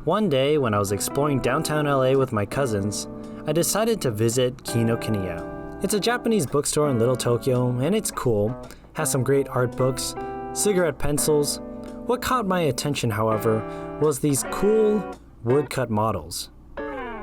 One day when I was exploring downtown LA with my cousins, I decided to visit Kinokuniya. It's a Japanese bookstore in Little Tokyo, and it's cool, has some great art books, cigarette pencils. What caught my attention, however, was these cool woodcut models.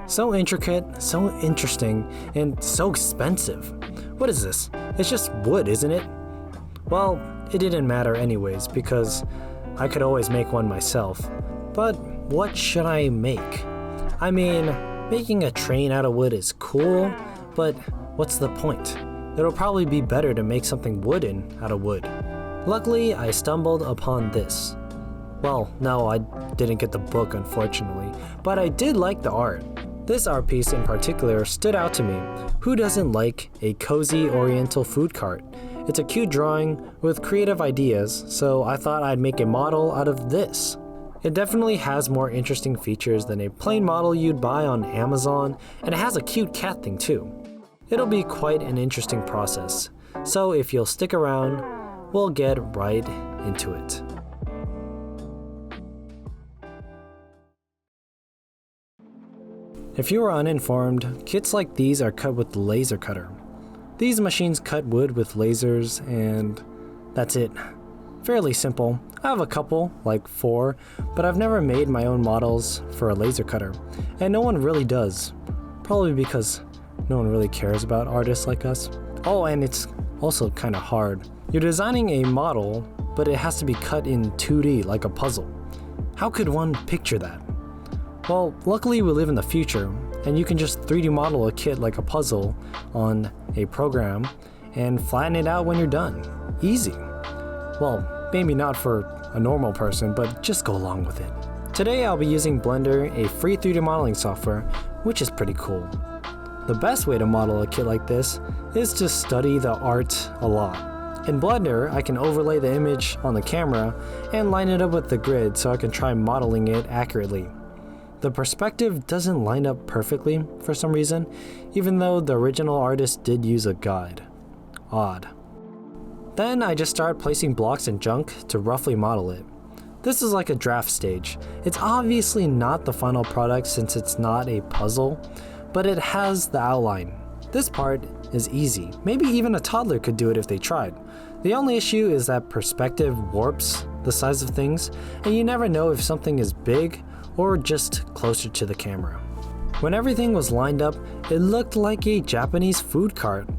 So intricate, so interesting, and so expensive. What is this? It's just wood, isn't it? Well, it didn't matter anyways, because I could always make one myself. But what should I make? I mean, making a train out of wood is cool, but what's the point? It'll probably be better to make something wooden out of wood. Luckily, I stumbled upon this. Well, no, I didn't get the book, unfortunately, but I did like the art. This art piece in particular stood out to me. Who doesn't like a cozy oriental food cart? It's a cute drawing with creative ideas, so I thought I'd make a model out of this. It definitely has more interesting features than a plain model you'd buy on Amazon, and it has a cute cat thing too. It'll be quite an interesting process, so if you'll stick around, we'll get right into it. If you are uninformed, kits like these are cut with the laser cutter. These machines cut wood with lasers, and that's it. Fairly simple. I have a couple, like 4, but I've never made my own models for a laser cutter, and no one really does. Probably because no one really cares about artists like us. Oh, and it's also kind of hard. You're designing a model, but it has to be cut in 2D like a puzzle. How could one picture that? Well, luckily we live in the future, and you can just 3D model a kit like a puzzle on a program and flatten it out when you're done. Easy. Well, maybe not for a normal person, but just go along with it. Today I'll be using Blender, a free 3D modeling software, which is pretty cool. The best way to model a kit like this is to study the art a lot. In Blender, I can overlay the image on the camera and line it up with the grid so I can try modeling it accurately. The perspective doesn't line up perfectly for some reason, even though the original artist did use a guide. Odd. Then I just start placing blocks and junk to roughly model it. This is like a draft stage. It's obviously not the final product since it's not a puzzle, but it has the outline. This part is easy. Maybe even a toddler could do it if they tried. The only issue is that perspective warps the size of things, and you never know if something is big or just closer to the camera. When everything was lined up, it looked like a Japanese food cart.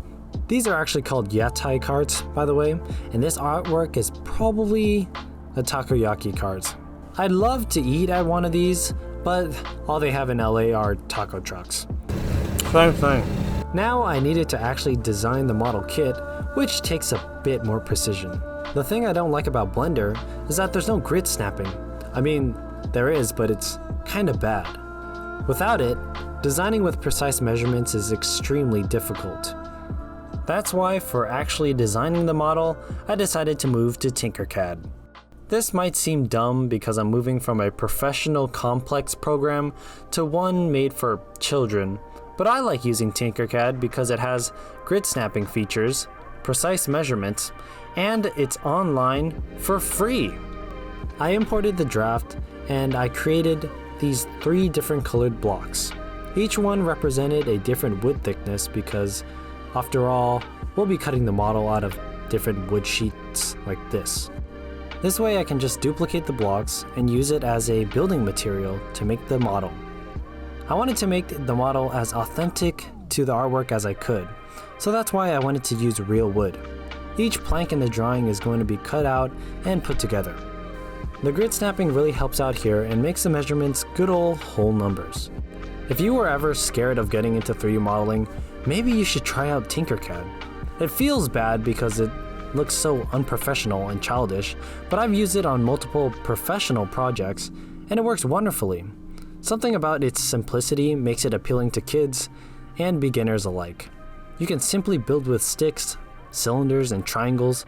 These are actually called yatai carts, by the way, and this artwork is probably a takoyaki cart. I'd love to eat at one of these, but all they have in LA are taco trucks. Same thing. Now I needed to actually design the model kit, which takes a bit more precision. The thing I don't like about Blender is that there's no grid snapping. I mean, there is, but it's kinda bad. Without it, designing with precise measurements is extremely difficult. That's why for actually designing the model, I decided to move to Tinkercad. This might seem dumb because I'm moving from a professional complex program to one made for children, but I like using Tinkercad because it has grid snapping features, precise measurements, and it's online for free. I imported the draft and I created these 3 different colored blocks. Each one represented a different wood thickness because, after all, we'll be cutting the model out of different wood sheets like this. This way I can just duplicate the blocks and use it as a building material to make the model. I wanted to make the model as authentic to the artwork as I could, so that's why I wanted to use real wood. Each plank in the drawing is going to be cut out and put together. The grid snapping really helps out here and makes the measurements good old whole numbers. If you were ever scared of getting into 3D modeling, maybe you should try out Tinkercad. It feels bad because it looks so unprofessional and childish, but I've used it on multiple professional projects and it works wonderfully. Something about its simplicity makes it appealing to kids and beginners alike. You can simply build with sticks, cylinders, and triangles.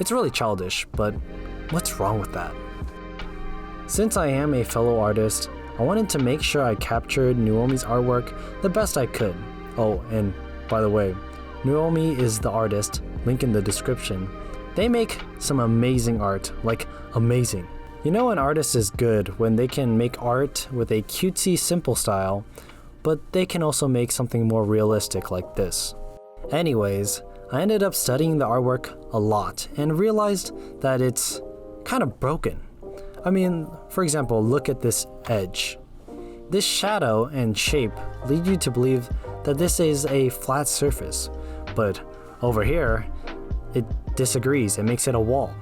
It's really childish, but what's wrong with that? Since I am a fellow artist, I wanted to make sure I captured Naomi's artwork the best I could. Oh, and by the way, Naomi is the artist, link in the description. They make some amazing art, like amazing. You know an artist is good when they can make art with a cutesy simple style, but they can also make something more realistic like this. Anyways, I ended up studying the artwork a lot and realized that it's kind of broken. I mean, for example, look at this edge. This shadow and shape lead you to believe that this is a flat surface, but over here, it disagrees and makes it a wall.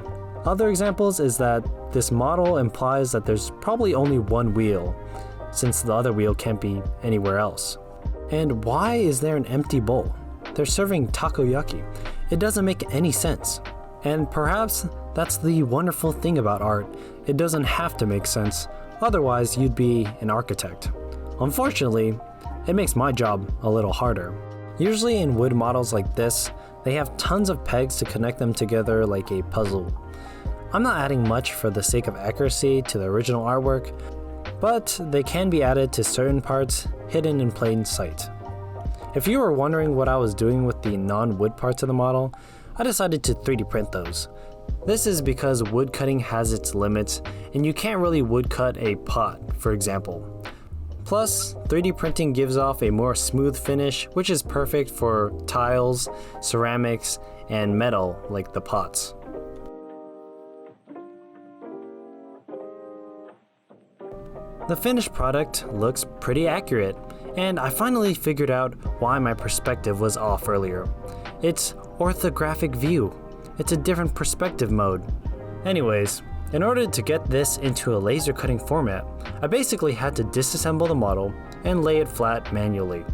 Other examples is that this model implies that there's probably only one wheel, since the other wheel can't be anywhere else. And why is there an empty bowl? They're serving takoyaki. It doesn't make any sense. And perhaps that's the wonderful thing about art. It doesn't have to make sense, otherwise you'd be an architect. Unfortunately, it makes my job a little harder. Usually in wood models like this, they have tons of pegs to connect them together like a puzzle. I'm not adding much for the sake of accuracy to the original artwork, but they can be added to certain parts hidden in plain sight. If you were wondering what I was doing with the non-wood parts of the model, I decided to 3D print those. This is because wood cutting has its limits, and you can't really wood cut a pot, for example. Plus, 3D printing gives off a more smooth finish, which is perfect for tiles, ceramics, and metal like the pots. The finished product looks pretty accurate, and I finally figured out why my perspective was off earlier. It's orthographic view. It's a different perspective mode. Anyways, in order to get this into a laser cutting format, I basically had to disassemble the model and lay it flat manually.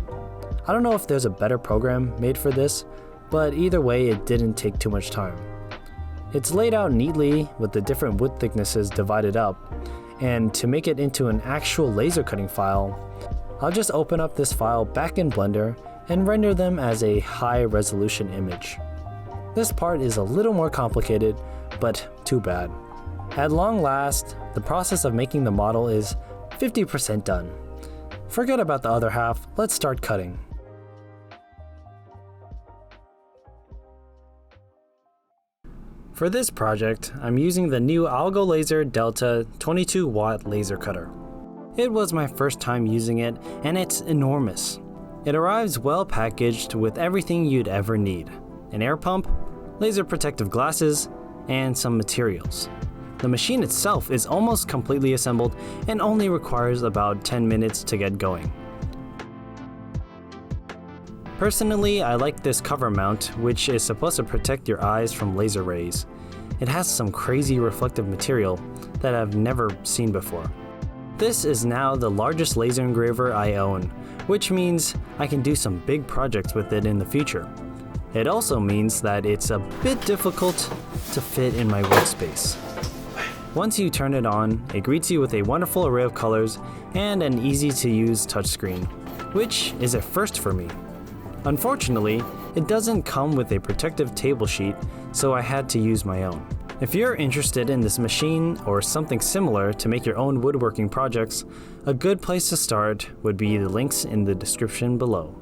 I don't know if there's a better program made for this, but either way it didn't take too much time. It's laid out neatly with the different wood thicknesses divided up, and to make it into an actual laser cutting file, I'll just open up this file back in Blender and render them as a high resolution image. This part is a little more complicated, but too bad. At long last, the process of making the model is 50% done. Forget about the other half, let's start cutting. For this project, I'm using the new Algolaser Delta 22-watt laser cutter. It was my first time using it, and it's enormous. It arrives well packaged with everything you'd ever need: an air pump, laser protective glasses, and some materials. The machine itself is almost completely assembled and only requires about 10 minutes to get going. Personally, I like this cover mount, which is supposed to protect your eyes from laser rays. It has some crazy reflective material that I've never seen before. This is now the largest laser engraver I own, which means I can do some big projects with it in the future. It also means that it's a bit difficult to fit in my workspace. Once you turn it on, it greets you with a wonderful array of colors and an easy-to-use touchscreen, which is a first for me. Unfortunately, it doesn't come with a protective table sheet, so I had to use my own. If you're interested in this machine or something similar to make your own woodworking projects, a good place to start would be the links in the description below.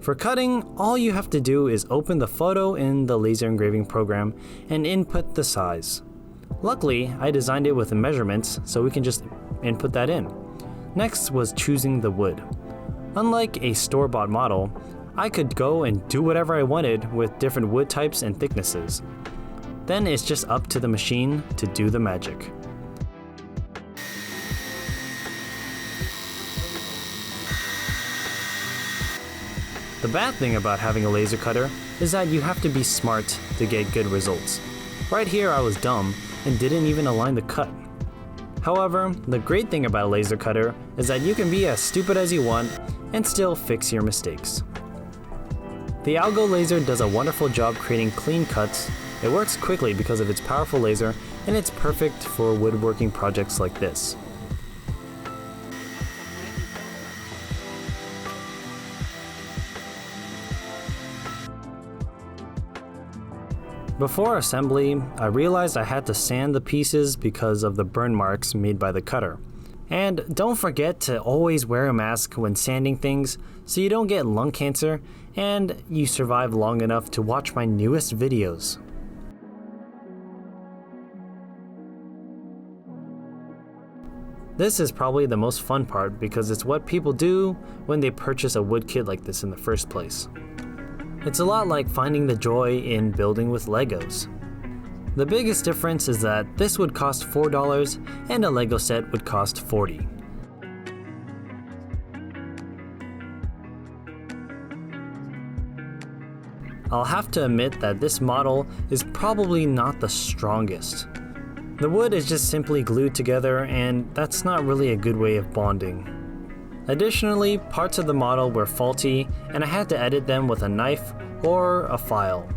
For cutting, all you have to do is open the photo in the laser engraving program and input the size. Luckily, I designed it with the measurements, so we can just input that in. Next was choosing the wood. Unlike a store-bought model, I could go and do whatever I wanted with different wood types and thicknesses. Then it's just up to the machine to do the magic. The bad thing about having a laser cutter is that you have to be smart to get good results. Right here I was dumb and didn't even align the cut. However, the great thing about a laser cutter is that you can be as stupid as you want and still fix your mistakes. The Algolaser does a wonderful job creating clean cuts. It works quickly because of its powerful laser, and it's perfect for woodworking projects like this. Before assembly, I realized I had to sand the pieces because of the burn marks made by the cutter. And don't forget to always wear a mask when sanding things so you don't get lung cancer and you survive long enough to watch my newest videos. This is probably the most fun part because it's what people do when they purchase a wood kit like this in the first place. It's a lot like finding the joy in building with Legos. The biggest difference is that this would cost $4 and a Lego set would cost $40. I'll have to admit that this model is probably not the strongest. The wood is just simply glued together, and that's not really a good way of bonding. Additionally, parts of the model were faulty and I had to edit them with a knife or a file.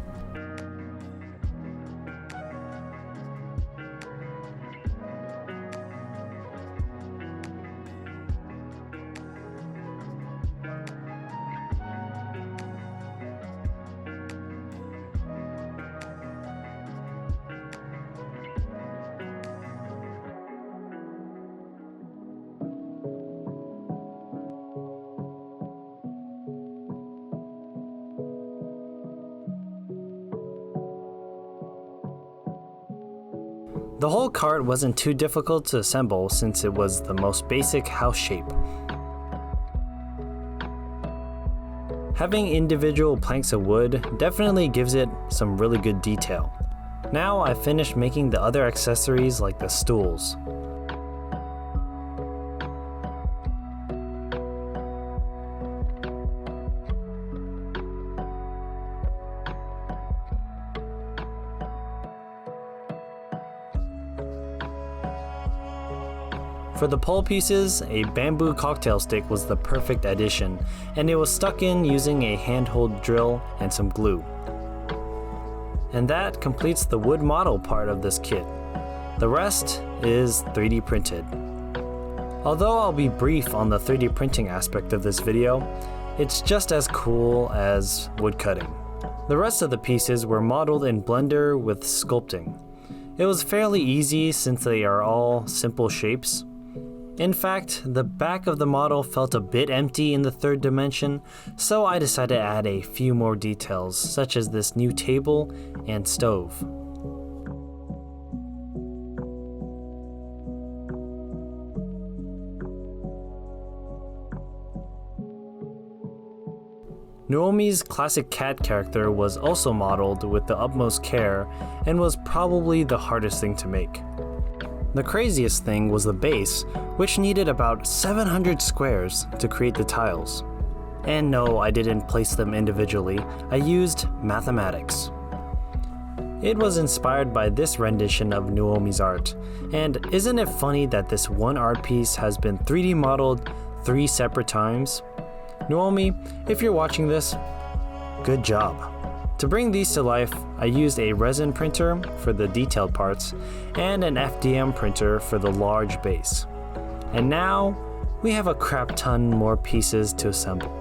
The whole cart wasn't too difficult to assemble since it was the most basic house shape. Having individual planks of wood definitely gives it some really good detail. Now I've finished making the other accessories like the stools. For the pole pieces, a bamboo cocktail stick was the perfect addition, and it was stuck in using a handhold drill and some glue. And that completes the wood model part of this kit. The rest is 3D printed. Although I'll be brief on the 3D printing aspect of this video, it's just as cool as wood cutting. The rest of the pieces were modeled in Blender with sculpting. It was fairly easy since they are all simple shapes. In fact, the back of the model felt a bit empty in the third dimension, so I decided to add a few more details, such as this new table and stove. Naomi's classic cat character was also modeled with the utmost care and was probably the hardest thing to make. The craziest thing was the base, which needed about 700 squares to create the tiles. And no, I didn't place them individually, I used mathematics. It was inspired by this rendition of Naomi's art, and isn't it funny that this one art piece has been 3D modeled 3 separate times? Naomi, if you're watching this, good job. To bring these to life, I used a resin printer for the detailed parts and an FDM printer for the large base. And now, we have a crap ton more pieces to assemble.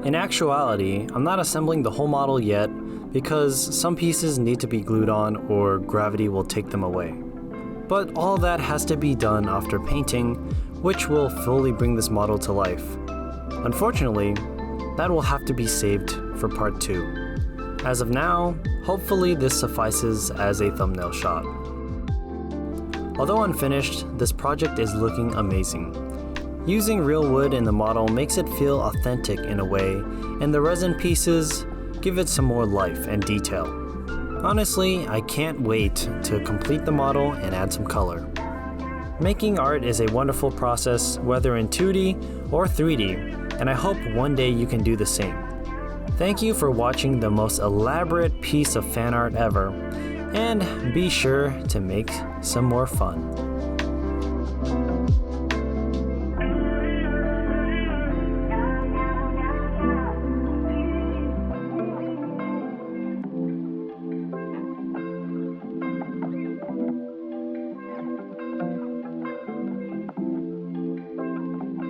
In actuality, I'm not assembling the whole model yet because some pieces need to be glued on or gravity will take them away. But all that has to be done after painting, which will fully bring this model to life. Unfortunately, that will have to be saved for part 2. As of now, hopefully this suffices as a thumbnail shot. Although unfinished, this project is looking amazing. Using real wood in the model makes it feel authentic in a way, and the resin pieces give it some more life and detail. Honestly, I can't wait to complete the model and add some color. Making art is a wonderful process, whether in 2D or 3D, and I hope one day you can do the same. Thank you for watching the most elaborate piece of fan art ever, and be sure to make some more fun.